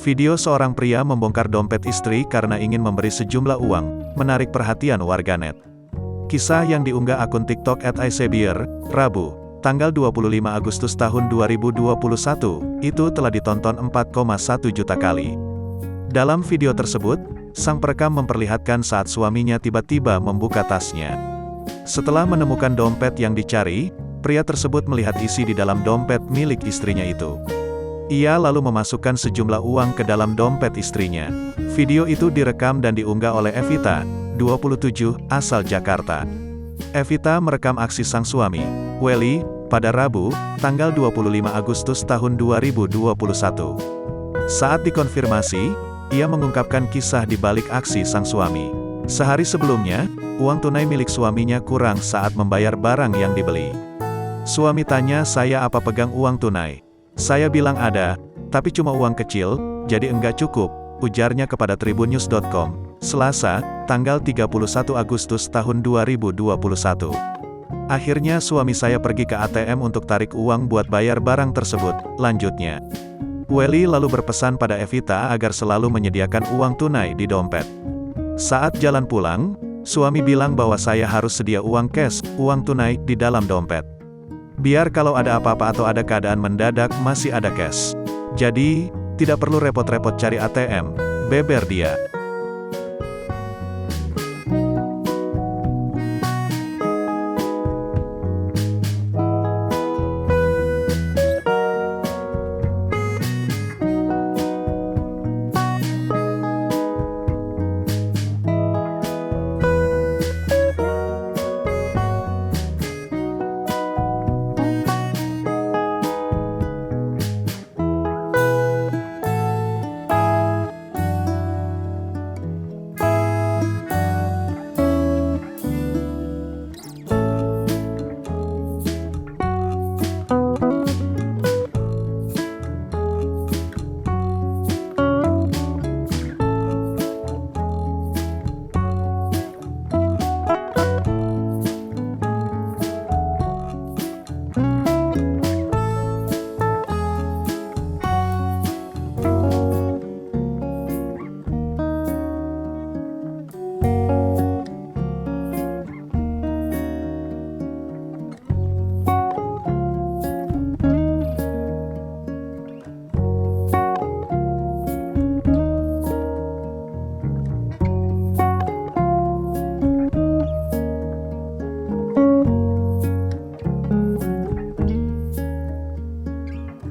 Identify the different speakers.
Speaker 1: Video seorang pria membongkar dompet istri karena ingin memberi sejumlah uang, menarik perhatian warganet. Kisah yang diunggah akun TikTok @icebeer, Rabu, tanggal 25 Agustus tahun 2021, itu telah ditonton 4,1 juta kali. Dalam video tersebut, sang perekam memperlihatkan saat suaminya tiba-tiba membuka tasnya. Setelah menemukan dompet yang dicari, pria tersebut melihat isi di dalam dompet milik istrinya itu. Ia lalu memasukkan sejumlah uang ke dalam dompet istrinya. Video itu direkam dan diunggah oleh Evita, 27, asal Jakarta. Evita merekam aksi sang suami, Welly, pada Rabu, tanggal 25 Agustus tahun 2021. Saat dikonfirmasi, ia mengungkapkan kisah di balik aksi sang suami. Sehari sebelumnya, uang tunai milik suaminya kurang saat membayar barang yang dibeli. Suami tanya saya apa pegang uang tunai. Saya bilang ada, tapi cuma uang kecil, jadi enggak cukup, ujarnya kepada tribunnews.com, Selasa, tanggal 31 Agustus tahun 2021. Akhirnya suami saya pergi ke ATM untuk tarik uang buat bayar barang tersebut, lanjutnya. Welly lalu berpesan pada Evita agar selalu menyediakan uang tunai di dompet. Saat jalan pulang, suami bilang bahwa saya harus sedia uang cash, uang tunai, di dalam dompet. Biar kalau ada apa-apa atau ada keadaan mendadak masih ada cash. Jadi, tidak perlu repot-repot cari ATM, beber dia.